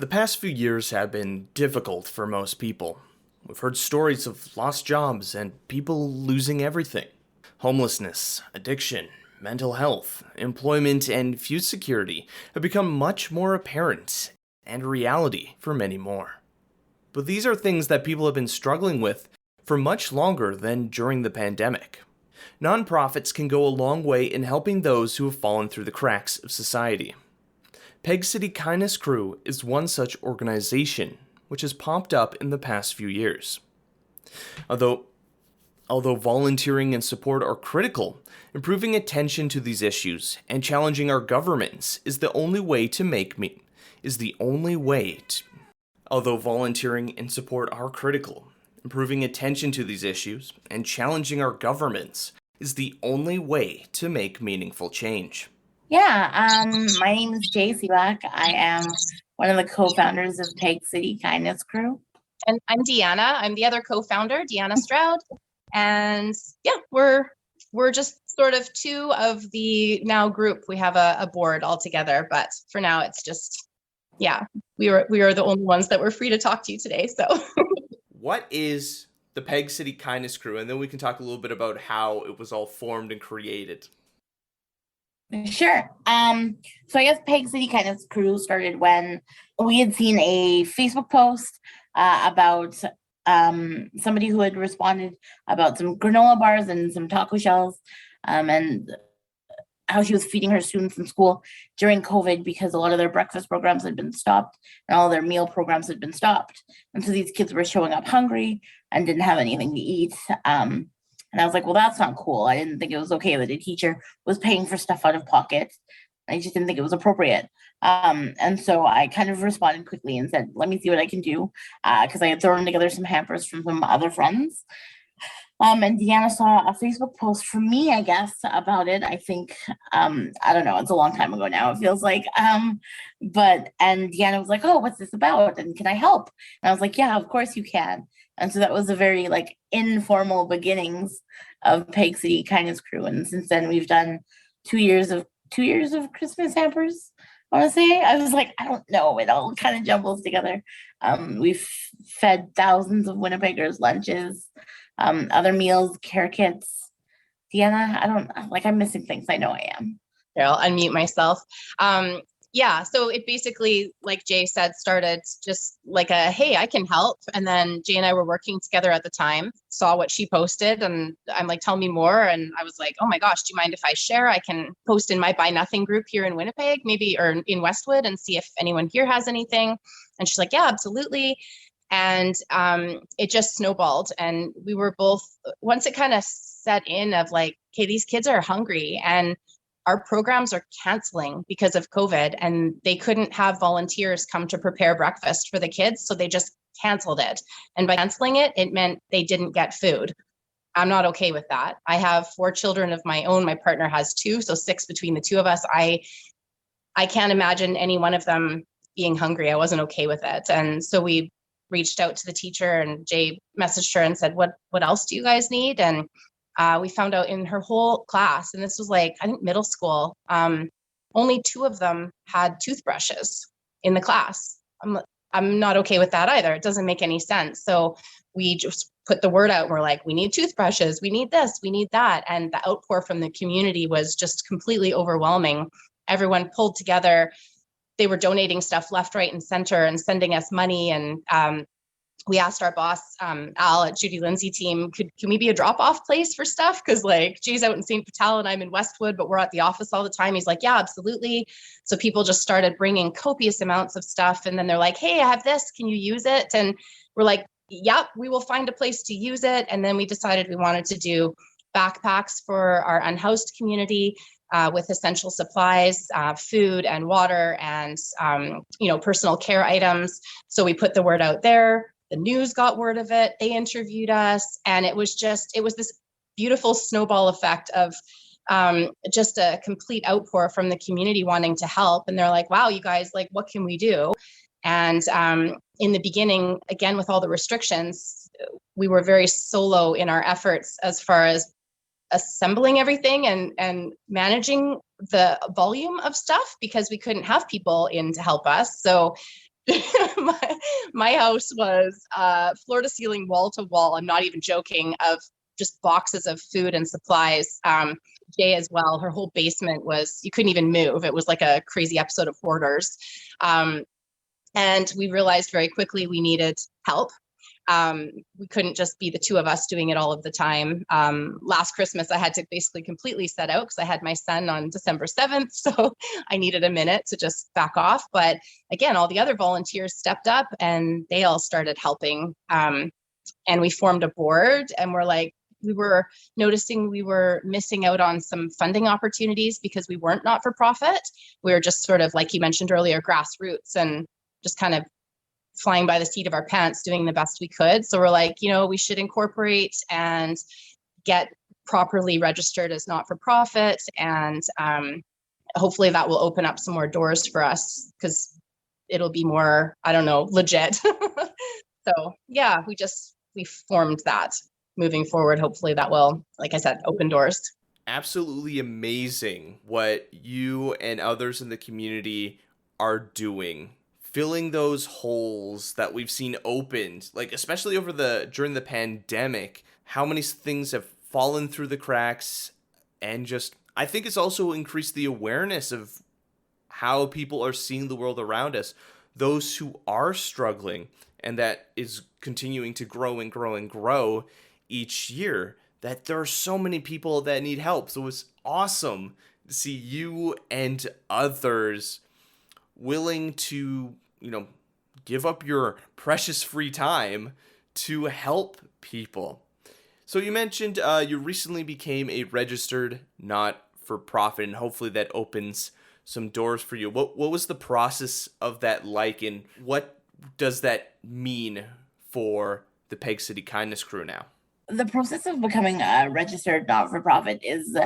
The past few years have been difficult for most people. We've heard stories of lost jobs and people losing everything. Homelessness, addiction, mental health, employment, and food security have become much more apparent and reality for many more. But these are things that people have been struggling with for much longer than during the pandemic. Nonprofits can go a long way in helping those who have fallen through the cracks of society. Peg City Kindness Crew is one such organization which has popped up in the past few years. Although volunteering and support are critical, improving attention to these issues and challenging our governments is the only way to make me is the only way to Although volunteering and support are critical, improving attention to these issues and challenging our governments is the only way to make meaningful change. My name is Jay Seelak. I am one of the co-founders of Peg City Kindness Crew. And I'm Deanna. I'm the other co-founder, Deanna Stroud. And we're just sort of two of the now group. We have a board all together, but for now it's just, we are the only ones that were free to talk to you today. So what is the Peg City Kindness Crew? And then we can talk a little bit about how it was all formed and created. Sure. So I guess Peg City Kindness Crew started when we had seen a Facebook post about somebody who had responded about some granola bars and some taco shells, and how she was feeding her students in school during COVID because a lot of their breakfast programs had been stopped and all their meal programs had been stopped. And so these kids were showing up hungry and didn't have anything to eat. And I was like, well, that's not cool. I didn't think it was okay that a teacher was paying for stuff out of pocket. I just didn't think it was appropriate. And so I kind of responded quickly and said, let me see what I can do. Because I had thrown together some hampers from some other friends. And Deanna saw a Facebook post from me, I guess, about it. I think, I don't know, it's a long time ago now, it feels like. And Deanna was like, oh, what's this about? And can I help? And I was like, yeah, of course you can. And so that was a very informal beginnings of Peg City Kindness Crew. And since then we've done 2 years of Christmas hampers. I want to say, I was like, I don't know, it all kind of jumbles together. We've fed thousands of Winnipeggers lunches, other meals, care kits. Deanna, I'm missing things. I know I am. Here, I'll unmute myself. So it basically, like Jay said, started just like hey, I can help. And then Jay and I were working together at the time, saw what she posted, and I'm like, tell me more. And I was like, oh my gosh, do you mind if I share? I can post in my Buy Nothing group here in Winnipeg, maybe, or in Westwood, and see if anyone here has anything. And she's like, yeah, absolutely. And it just snowballed. And we were both, once it kind of set in of like, okay, these kids are hungry and our programs are canceling because of COVID, and they couldn't have volunteers come to prepare breakfast for the kids. So they just canceled it. And by canceling it, it meant they didn't get food. I'm not okay with that. I have 4 children of my own. My partner has 2, so 6 between the 2 of us. I can't imagine any one of them being hungry. I wasn't okay with it. And so we reached out to the teacher, and Jay messaged her and said, what else do you guys need? And we found out in her whole class, and this was I think middle school, only 2 of them had toothbrushes in the class. I'm not okay with that either. It doesn't make any sense. So we just put the word out. We're like, we need toothbrushes. We need this. We need that. And the outpour from the community was just completely overwhelming. Everyone pulled together. They were donating stuff left, right, and center and sending us money. And we asked our boss, Al at Judy Lindsay team, can we be a drop-off place for stuff? Because Jay's out in St. Vital and I'm in Westwood, but we're at the office all the time. He's like, yeah, absolutely. So people just started bringing copious amounts of stuff. And then they're like, hey, I have this. Can you use it? And we're like, yep, we will find a place to use it. And then we decided we wanted to do backpacks for our unhoused community with essential supplies, food and water and, personal care items. So we put the word out there. The news got word of it. They interviewed us. And it was this beautiful snowball effect of just a complete outpour from the community wanting to help. And they're like, wow, you guys, what can we do? And in the beginning, again, with all the restrictions, we were very solo in our efforts as far as assembling everything and managing the volume of stuff because we couldn't have people in to help us. So my house was floor to ceiling, wall to wall. I'm not even joking, of just boxes of food and supplies. Jay as well. Her whole basement was, you couldn't even move. It was like a crazy episode of Hoarders. And we realized very quickly we needed help. We couldn't just be the two of us doing it all of the time. Last Christmas, I had to basically completely set out because I had my son on December 7th. So I needed a minute to just back off. But again, all the other volunteers stepped up and they all started helping. And we formed a board, and we were noticing we were missing out on some funding opportunities because we weren't not-for-profit. We were just sort of, like you mentioned earlier, grassroots, and just kind of flying by the seat of our pants, doing the best we could. So we're like, we should incorporate and get properly registered as not-for-profit. And hopefully that will open up some more doors for us, because it'll be more, I don't know, legit. So yeah, we formed that. Moving forward, hopefully that will, like I said, open doors. Absolutely amazing what you and others in the community are doing, filling those holes that we've seen opened, like especially during the pandemic. How many things have fallen through the cracks, and just, I think it's also increased the awareness of how people are seeing the world around us, those who are struggling, and that is continuing to grow and grow and grow each year, that there are so many people that need help. So it's awesome to see you and others willing to, give up your precious free time to help people. So you mentioned you recently became a registered not-for-profit, and hopefully that opens some doors for you. What was the process of that like, and what does that mean for the Peg City Kindness Crew now? The process of becoming a registered not-for-profit is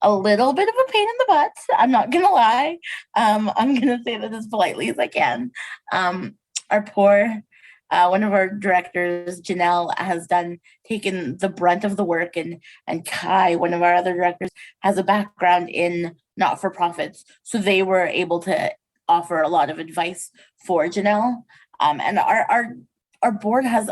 a little bit of a pain in the butt. I'm not going to lie. I'm going to say that as politely as I can. One of our directors, Janelle, has taken the brunt of the work, and Kai, one of our other directors, has a background in not-for-profits. So they were able to offer a lot of advice for Janelle. And our board has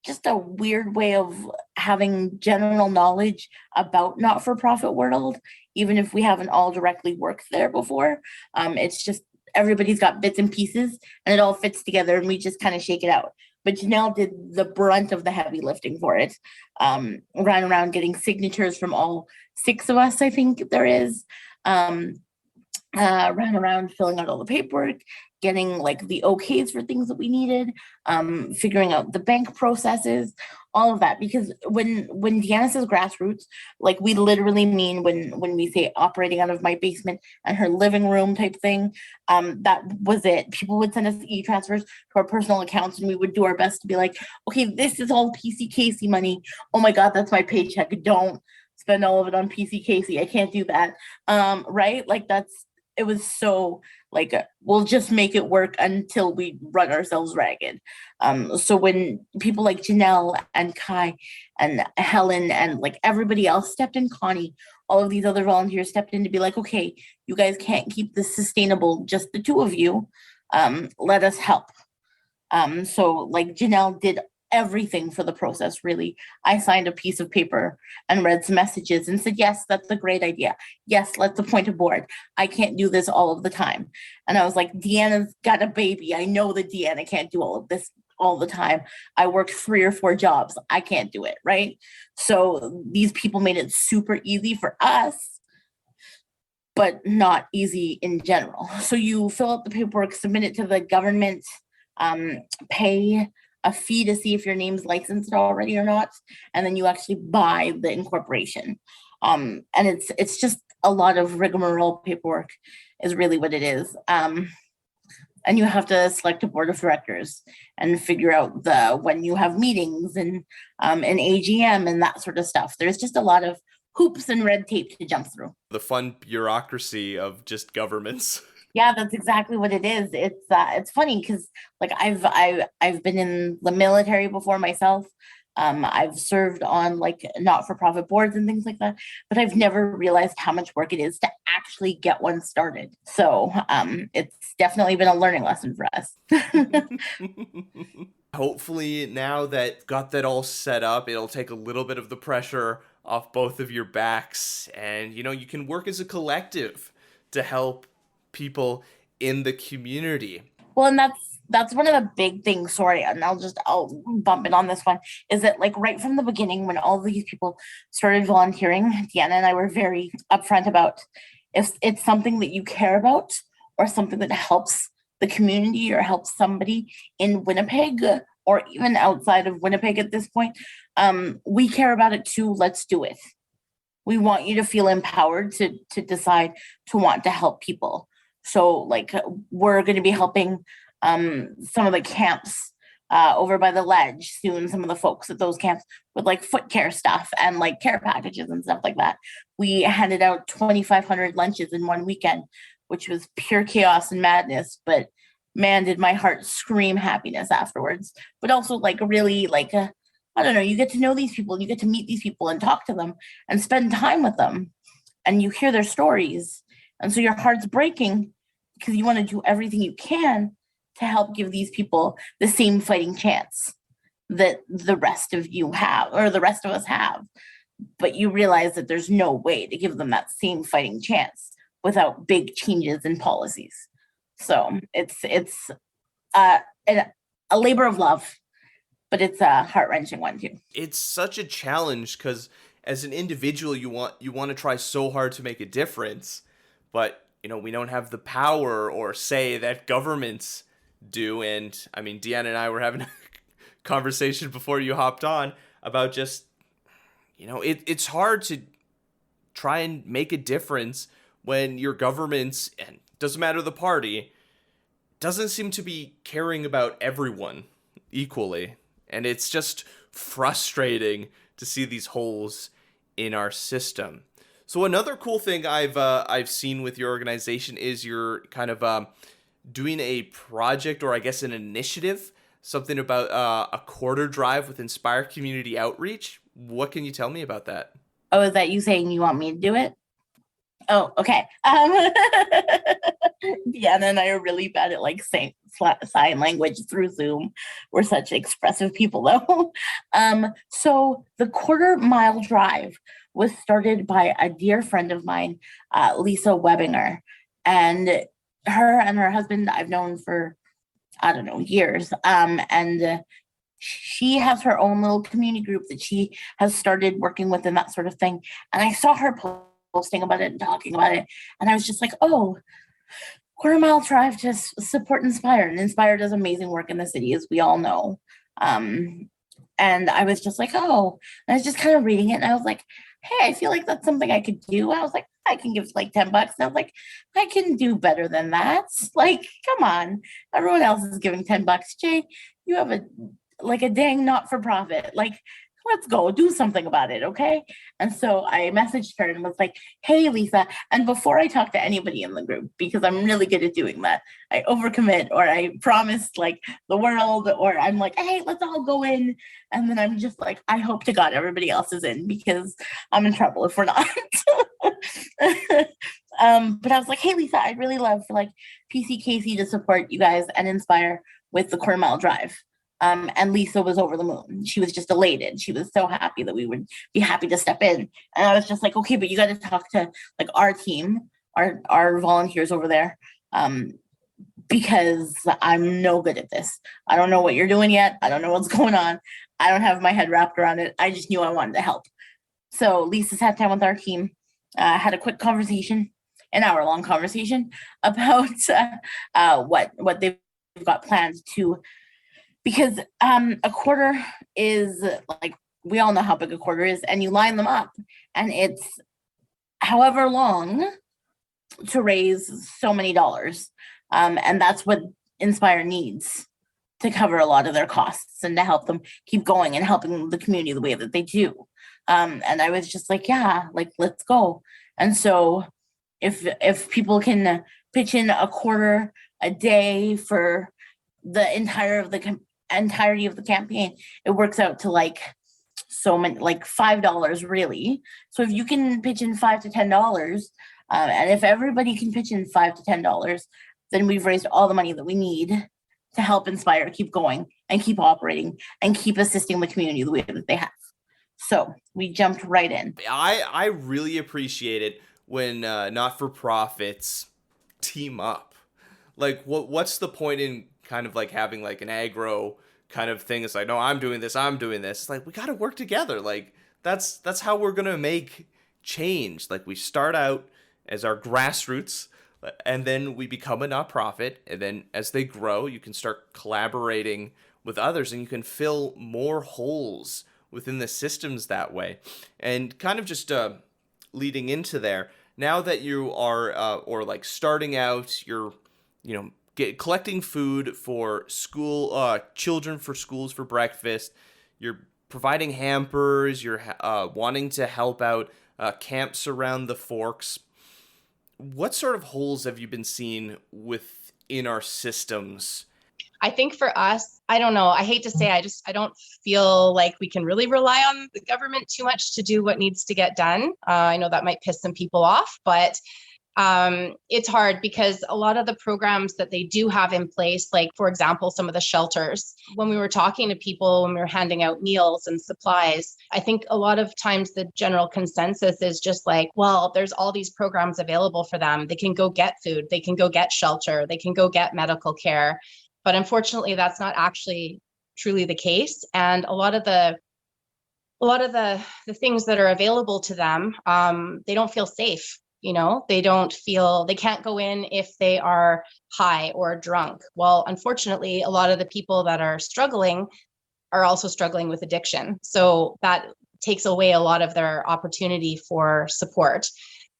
just a weird way of having general knowledge about not-for-profit world, even if we haven't all directly worked there before. It's just everybody's got bits and pieces, and it all fits together, and we just kind of shake it out. But Janelle did the brunt of the heavy lifting for it. Ran around getting signatures from all 6 of us, I think there is. Ran around filling out all the paperwork, getting the okays for things that we needed, figuring out the bank processes, all of that. Because when Deanna says grassroots, we literally mean when we say operating out of my basement and her living room type thing, that was it. People would send us e-transfers to our personal accounts, and we would do our best to be like, okay, this is all PC Casey money. Oh my God, that's my paycheck. Don't spend all of it on PC Casey. I can't do that. Right? It was so we'll just make it work until we run ourselves ragged. So when people like Janelle and Kai and Helen and everybody else stepped in, Connie, all of these other volunteers stepped in to be like, okay, you guys can't keep this sustainable, just the 2 of you. Let us help. So Janelle did everything for the process, really. I signed a piece of paper and read some messages and said, yes, that's a great idea. Yes, let's appoint a board. I can't do this all of the time. And I was like, Deanna's got a baby. I know that Deanna can't do all of this all the time. I work 3 or 4 jobs. I can't do it, right? So these people made it super easy for us, but not easy in general. So you fill out the paperwork, submit it to the government, pay a fee to see if your name's licensed already or not, and then you actually buy the incorporation. And it's just a lot of rigmarole paperwork is really what it is. And you have to select a board of directors and figure out when you have meetings and an AGM and that sort of stuff. There's just a lot of hoops and red tape to jump through. The fun bureaucracy of just governments. Yeah, that's exactly what it is. It's funny because I've been in the military before myself. I've served on like not-for-profit boards and things like that, but I've never realized how much work it is to actually get one started. So it's definitely been a learning lesson for us. Hopefully now that got that all set up, it'll take a little bit of the pressure off both of your backs, and you can work as a collective to help people in the community. Well, and that's one of the big things, sorry, and I'll bump in on this one, is that like right from the beginning when all these people started volunteering, Deanna and I were very upfront about if it's something that you care about or something that helps the community or helps somebody in Winnipeg or even outside of Winnipeg at this point, we care about it too. Let's do it. We want you to feel empowered to decide to want to help people. So like we're going to be helping some of the camps over by the ledge soon, some of the folks at those camps with like foot care stuff and like care packages and stuff like that. We handed out 2,500 lunches in one weekend, which was pure chaos and madness, but man, did my heart scream happiness afterwards. But also like really like I don't know, you get to know these people, you get to meet these people and talk to them and spend time with them, and you hear their stories, and so your heart's breaking because you want to do everything you can to help give these people the same fighting chance that the rest of you have, or the rest of us have. But you realize that there's no way to give them that same fighting chance without big changes in policies. So it's a labor of love, but it's a heart-wrenching one too. It's such a challenge because as an individual, you want to try so hard to make a difference, but we don't have the power or say that governments do. And I mean, Deanna and I were having a conversation before you hopped on about just, it's hard to try and make a difference when your governments, and doesn't matter the party, doesn't seem to be caring about everyone equally. And it's just frustrating to see these holes in our system. So another cool thing I've seen with your organization is you're kind of doing a project, or I guess an initiative, something about a quarter drive with Inspire Community Outreach. What can you tell me about that? Oh, is that you saying you want me to do it? Oh, okay. Deanna and I are really bad at like saying sign language through Zoom. We're such expressive people though. So the quarter-mile drive was started by a dear friend of mine, Lisa Webbinger, and her husband I've known for, I don't know, years. And she has her own little community group that she has started working with and that sort of thing. And I saw her posting about it and talking about it, and I was just like, oh, quarter-mile drive to support Inspire. And Inspire does amazing work in the city, as we all know. And I was just like, oh, and I was just kind of reading it, and I was like, hey, I feel like that's something I could do. I was like, I can give like $10. And I was like, I can do better than that. Like, come on. Everyone else is giving $10. Jay, you have a dang not-for-profit. Like, let's go do something about it, okay? And so I messaged her and was like, hey, Lisa. And before I talk to anybody in the group, because I'm really good at doing that, I overcommit, or I promised like the world, or I'm like, hey, let's all go in. And then I'm just like, I hope to God everybody else is in, because I'm in trouble if we're not. But I was like, hey, Lisa, I'd really love for like PCKC to support you guys and Inspire with the quarter-mile drive. And Lisa was over the moon. She was just elated. She was so happy that we would be happy to step in. And I was just like, okay, but you got to talk to like our team, our volunteers over there, because I'm no good at this. I don't know what you're doing yet. I don't know what's going on. I don't have my head wrapped around it. I just knew I wanted to help. So Lisa sat down with our team, had a quick conversation, an hour-long conversation about what they've got planned to. Because a quarter is like, we all know how big a quarter is, and you line them up, and it's however long to raise so many dollars. And that's what Inspire needs to cover a lot of their costs and to help them keep going and helping the community the way that they do. And I was just like, yeah, like, let's go. And so if people can pitch in a quarter a day for the entirety of the campaign, it works out to like so many, like $5 really. So if you can pitch in $5 to $10, and if everybody can pitch in $5 to $10, then we've raised all the money that we need to help Inspire keep going and keep operating and keep assisting the community the way that they have. So we jumped right in. I really appreciate it when not-for-profits team up. Like, what's the point in kind of like having like an aggro kind of thing? It's like, no, I'm doing this. It's like, we got to work together. Like, that's how we're going to make change. Like, we start out as our grassroots, and then we become a nonprofit, and then as they grow, you can start collaborating with others, and you can fill more holes within the systems that way. And kind of just leading into there, now that you are or like starting out, you're collecting food for school children for schools for breakfast, you're providing hampers, you're wanting to help out camps around the Forks. What sort of holes have you been seeing within our systems? I think for us, I don't know, I hate to say, I don't feel like we can really rely on the government too much to do what needs to get done. I know that might piss some people off, but it's hard because a lot of the programs that they do have in place, like, for example, some of the shelters, when we were talking to people, when we were handing out meals and supplies, I think a lot of times the general consensus is just like, well, there's all these programs available for them. They can go get food, they can go get shelter, they can go get medical care. But unfortunately, that's not actually truly the case. And a lot of the things that are available to them, they don't feel safe. They can't go in if they are high or drunk. Well, unfortunately, a lot of the people that are struggling are also struggling with addiction. So that takes away a lot of their opportunity for support.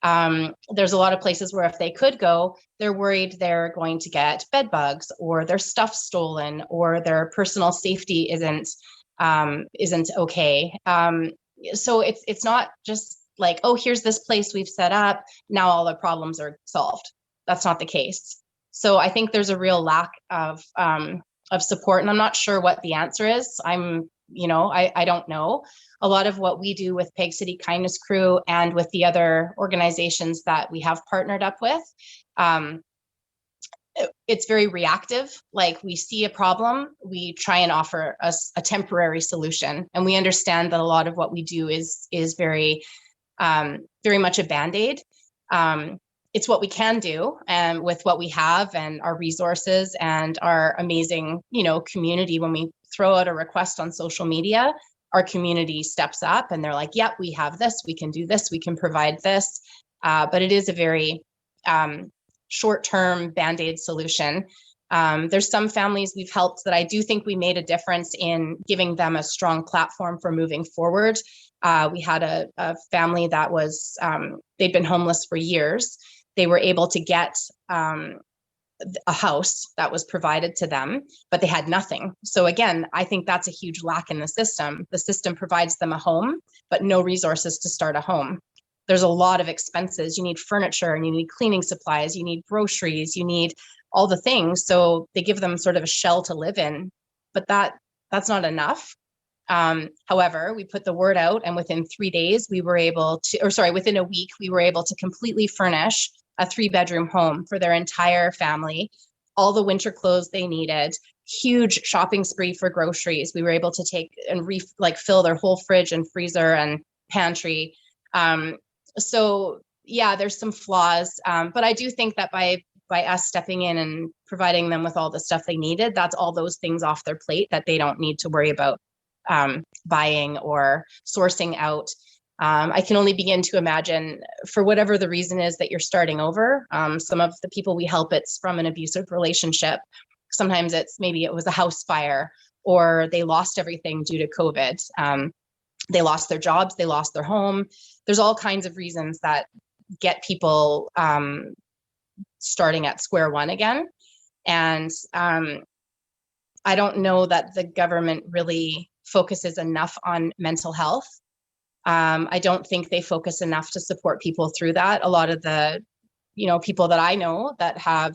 There's a lot of places where if they could go, they're worried they're going to get bed bugs or their stuff stolen or their personal safety isn't okay. So it's not just like, oh, here's this place we've set up, now all the problems are solved. That's not the case. So I think there's a real lack of support, and I'm not sure what the answer is. I don't know. A lot of what we do with Peg City Kindness Crew and with the other organizations that we have partnered up with, it's very reactive. Like, we see a problem, we try and offer us a temporary solution. And we understand that a lot of what we do is very, very much a Band-Aid. It's what we can do, and with what we have and our resources and our amazing, community. When we throw out a request on social media, our community steps up and they're like, yep, we have this, we can do this, we can provide this. But it is a very short-term Band-Aid solution. There's some families we've helped that I do think we made a difference in giving them a strong platform for moving forward. We had a family that was, they'd been homeless for years. They were able to get a house that was provided to them, but they had nothing. So again, I think that's a huge lack in the system. The system provides them a home, but no resources to start a home. There's a lot of expenses. You need furniture and you need cleaning supplies, you need groceries, you need all the things. So they give them sort of a shell to live in, but that's not enough. However, we put the word out, and within 3 days, within a week, we were able to completely furnish a 3-bedroom home for their entire family, all the winter clothes they needed, huge shopping spree for groceries. We were able to take and fill their whole fridge and freezer and pantry. So yeah, there's some flaws, but I do think that by us stepping in and providing them with all the stuff they needed, that's all those things off their plate that they don't need to worry about buying or sourcing out. I can only begin to imagine, for whatever the reason is that you're starting over. Some of the people we help, it's from an abusive relationship. Sometimes maybe it was a house fire, or they lost everything due to COVID. They lost their jobs, they lost their home. There's all kinds of reasons that get people starting at square one again. And I don't know that the government really focuses enough on mental health. I don't think they focus enough to support people through that. A lot of the, people that I know that have,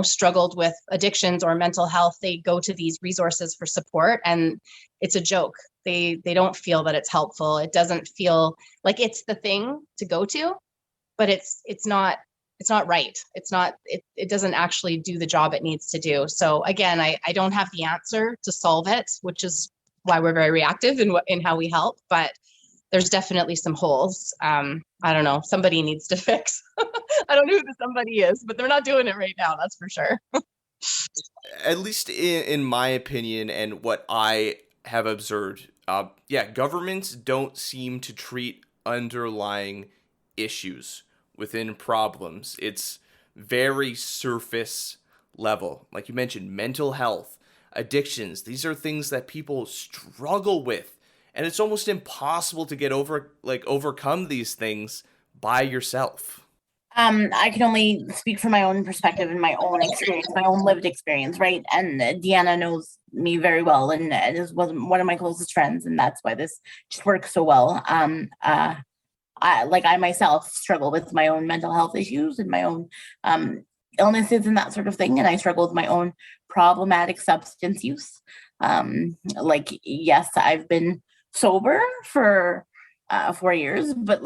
struggled with addictions or mental health, they go to these resources for support, and it's a joke. They don't feel that it's helpful. It doesn't feel like it's the thing to go to, but it's not right. It doesn't actually do the job it needs to do. So again, I don't have the answer to solve it, which is why we're very reactive in how we help, but there's definitely some holes. I don't know. Somebody needs to fix. I don't know who the somebody is, but they're not doing it right now. That's for sure. At least in my opinion and what I have observed, governments don't seem to treat underlying issues within problems. It's very surface level. Like you mentioned, mental health, addictions, these are things that people struggle with. And it's almost impossible to overcome these things by yourself. I can only speak from my own perspective and my own experience, my own lived experience, right? And Deanna knows me very well, and is one of my closest friends, and that's why this just works so well. I myself struggle with my own mental health issues and my own illnesses and that sort of thing, and I struggle with my own problematic substance use. Yes, I've been sober for 4 years, but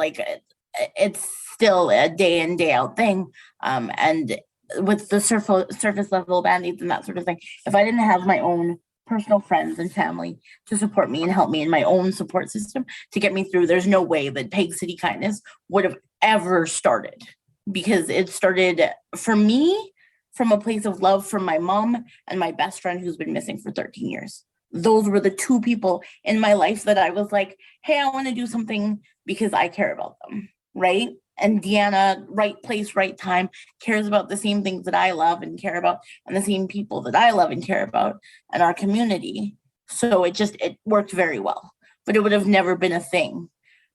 it's still a day in, day out thing. And with the surface level band-aids and that sort of thing, if I didn't have my own personal friends and family to support me and help me in my own support system to get me through, there's no way that Peg City Kindness would have ever started, because it started for me from a place of love from my mom and my best friend who's been missing for 13 years. Those were the two people in my life that I was like, hey, I want to do something because I care about them, right? And Deanna, right place, right time, cares about the same things that I love and care about, and the same people that I love and care about in our community. So it worked very well, but it would have never been a thing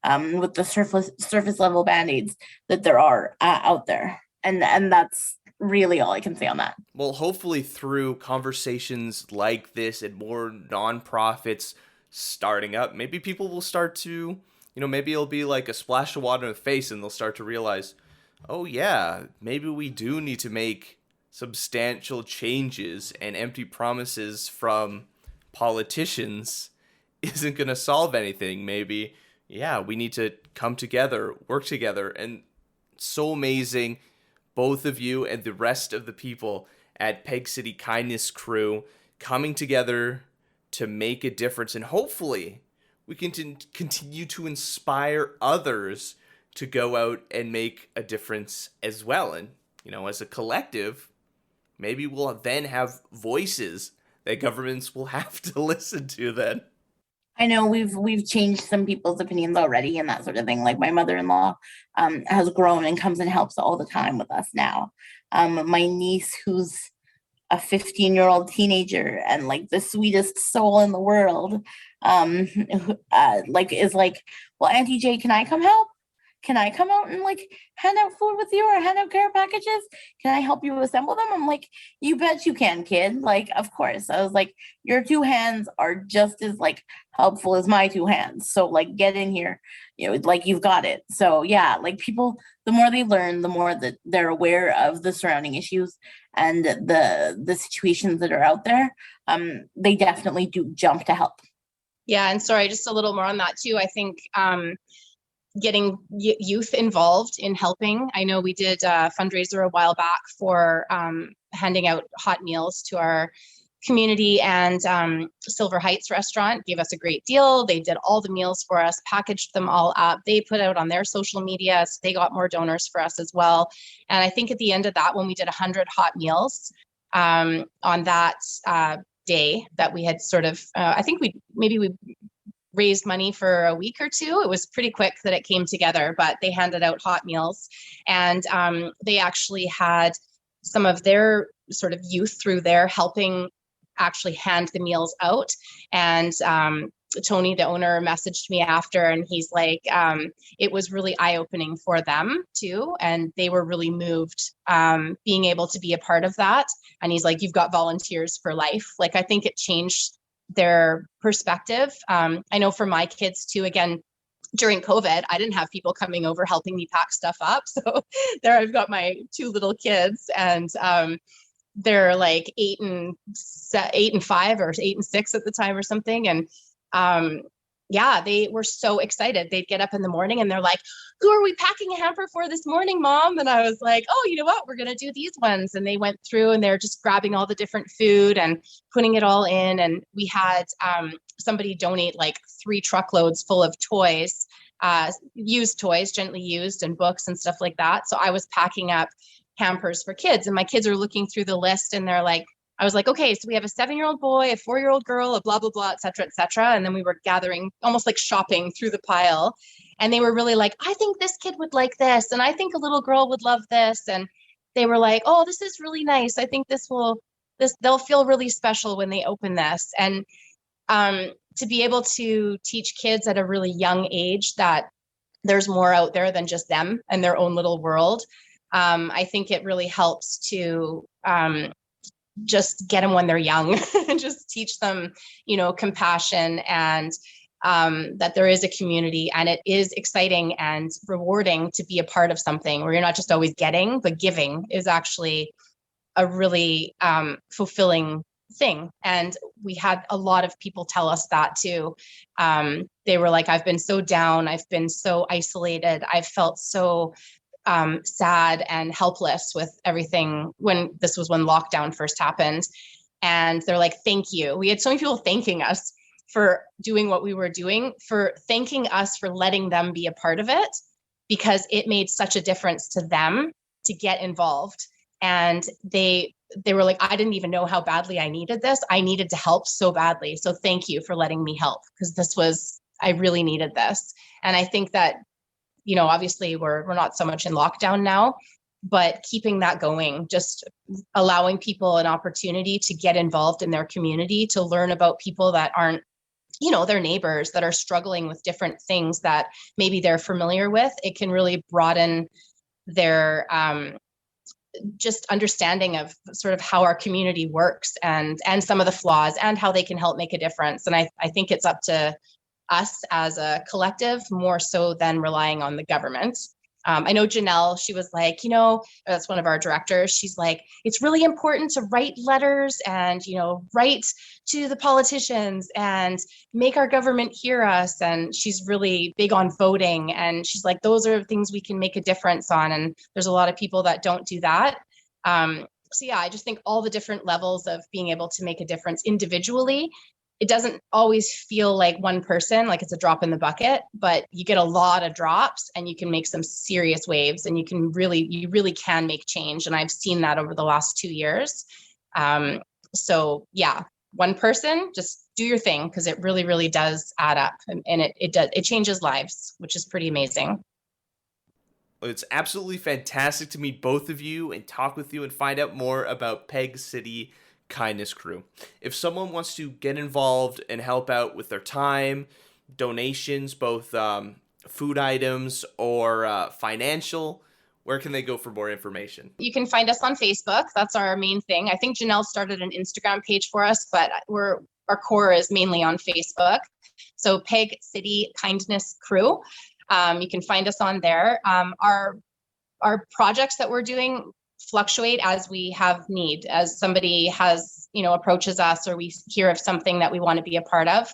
with the surface level band-aids that there are out there. And that's really all I can say on that. Well, hopefully through conversations like this and more nonprofits starting up, maybe people will start to, maybe it'll be like a splash of water in the face and they'll start to realize, oh yeah, maybe we do need to make substantial changes, and empty promises from politicians isn't going to solve anything. Maybe, we need to come together, work together. And so amazing, both of you and the rest of the people at Peg City Kindness Crew coming together to make a difference. And hopefully we can continue to inspire others to go out and make a difference as well. And, as a collective, maybe we'll then have voices that governments will have to listen to then. I know we've changed some people's opinions already and that sort of thing. Like my mother-in-law has grown and comes and helps all the time with us now. My niece, who's a 15-year-old teenager and the sweetest soul in the world, is like, well, Auntie Jay, can I come help? Can I come out and hand out food with you or hand out care packages? Can I help you assemble them? I'm like, you bet you can, kid. Of course. I was like, your two hands are just as helpful as my two hands. So get in here, you've got it. So yeah, people, the more they learn, the more that they're aware of the surrounding issues and the situations that are out there. They definitely do jump to help. Yeah. And sorry, just a little more on that too. I think, getting youth involved in helping. I know we did a fundraiser a while back for handing out hot meals to our community, and Silver Heights restaurant gave us a great deal. They did all the meals for us, packaged them all up. They put out on their social media, so they got more donors for us as well. And I think at the end of that, when we did 100 hot meals on that day that we had sort of, I think we raised money for a week or two. It was pretty quick that it came together, but they handed out hot meals, and they actually had some of their sort of youth through there helping actually hand the meals out. And Tony, the owner, messaged me after, and he's like, it was really eye-opening for them too. And they were really moved being able to be a part of that. And he's like, you've got volunteers for life. I think it changed their perspective. I know for my kids too, again, during COVID, I didn't have people coming over helping me pack stuff up. So there I've got my two little kids, and they're 8 and 5 or 8 and 6 at the time or something. And yeah, they were so excited. They'd get up in the morning and they're like, who are we packing a hamper for this morning, Mom? And I was like, oh, you know what? We're going to do these ones. And they went through and they're just grabbing all the different food and putting it all in. And we had somebody donate like 3 truckloads full of toys, used toys, gently used, and books and stuff like that. So I was packing up hampers for kids, and my kids are looking through the list and they're like, I was like, okay, so we have a 7-year-old boy, a 4-year-old girl, a blah, blah, blah, et cetera, et cetera. And then we were gathering, almost like shopping through the pile. And they were really like, I think this kid would like this. And I think a little girl would love this. And they were like, oh, this is really nice. I think they'll feel really special when they open this. And to be able to teach kids at a really young age that there's more out there than just them and their own little world. I think it really helps to just get them when they're young and just teach them, compassion and that there is a community, and it is exciting and rewarding to be a part of something where you're not just always getting, but giving is actually a really fulfilling thing. And we had a lot of people tell us that too. They were like, I've been so down. I've been so isolated. I've felt so sad and helpless with everything when lockdown first happened. And they're like, thank you. We had so many people thanking us for doing what we were doing, for thanking us for letting them be a part of it, because it made such a difference to them to get involved. And they were like, I didn't even know how badly I needed this. I needed to help so badly. So thank you for letting me help, because I really needed this. And I think that, obviously we're not so much in lockdown now, but keeping that going, just allowing people an opportunity to get involved in their community, to learn about people that aren't, their neighbors, that are struggling with different things that maybe they're familiar with. It can really broaden their just understanding of sort of how our community works and some of the flaws and how they can help make a difference. And I think it's up to us as a collective more so than relying on the government. I know Janelle, she was like, that's one of our directors. She's like, it's really important to write letters and, write to the politicians and make our government hear us. And she's really big on voting. And she's like, those are things we can make a difference on. And there's a lot of people that don't do that. So yeah, I just think all the different levels of being able to make a difference individually, it doesn't always feel like one person, like it's a drop in the bucket, but you get a lot of drops and you can make some serious waves, and you really can make change. And I've seen that over the last 2 years. So yeah, one person, just do your thing, because it really, really does add up, and it changes lives, which is pretty amazing. It's absolutely fantastic to meet both of you and talk with you and find out more about Peg City Kindness Crew. If someone wants to get involved and help out with their time, donations, both food items or financial, where can they go for more information? You can find us on Facebook. That's our main thing. I think Janelle started an Instagram page for us, but our core is mainly on Facebook. So Peg City Kindness Crew. You can find us on there. Our projects that we're doing fluctuate as we have need, as somebody has, approaches us, or we hear of something that we want to be a part of,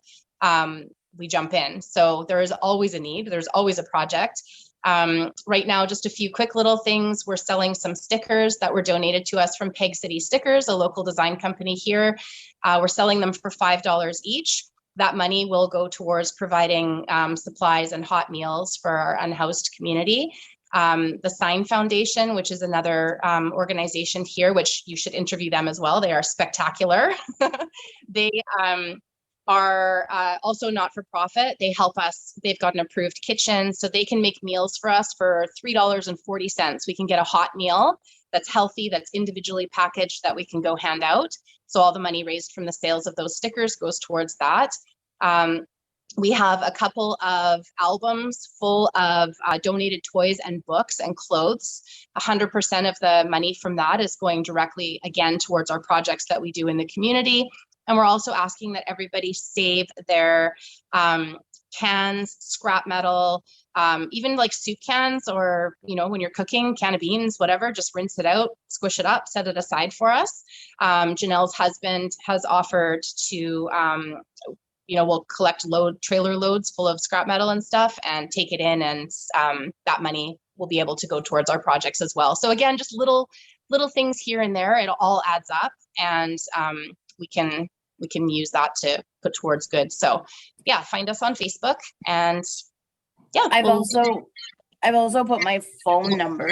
we jump in. So there is always a need. There's always a project. Right now, just a few quick little things. We're selling some stickers that were donated to us from Peg City Stickers, a local design company here. We're selling them for $5 each. That money will go towards providing supplies and hot meals for our unhoused community. The Sign Foundation, which is another organization here, which you should interview them as well. They are spectacular. They are also not-for-profit. They help us. They've got an approved kitchen, so they can make meals for us for $3.40. We can get a hot meal that's healthy, that's individually packaged, that we can go hand out. So all the money raised from the sales of those stickers goes towards that. We have a couple of albums full of donated toys and books and clothes. 100% of the money from that is going directly, again, towards our projects that we do in the community. And we're also asking that everybody save their cans, scrap metal, even like soup cans, or, when you're cooking, can of beans, whatever, just rinse it out, squish it up, set it aside for us. Janelle's husband has offered to we'll collect trailer loads full of scrap metal and stuff and take it in, and that money will be able to go towards our projects as well. So again, just little things here and there, it all adds up, and we can use that to put towards good. So yeah, find us on Facebook, and yeah. I've also put my phone number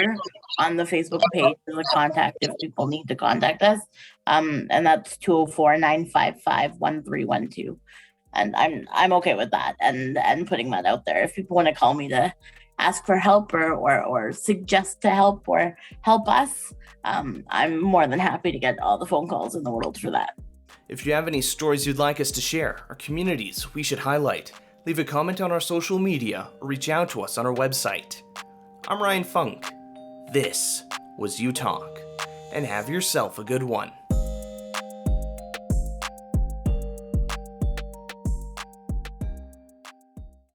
on the Facebook page as a contact if people need to contact us. And that's 204-955-1312. And I'm okay with that and putting that out there. If people want to call me to ask for help or suggest to help or help us, I'm more than happy to get all the phone calls in the world for that. If you have any stories you'd like us to share, or communities we should highlight, leave a comment on our social media or reach out to us on our website. I'm Ryan Funk. This was You Talk, and have yourself a good one.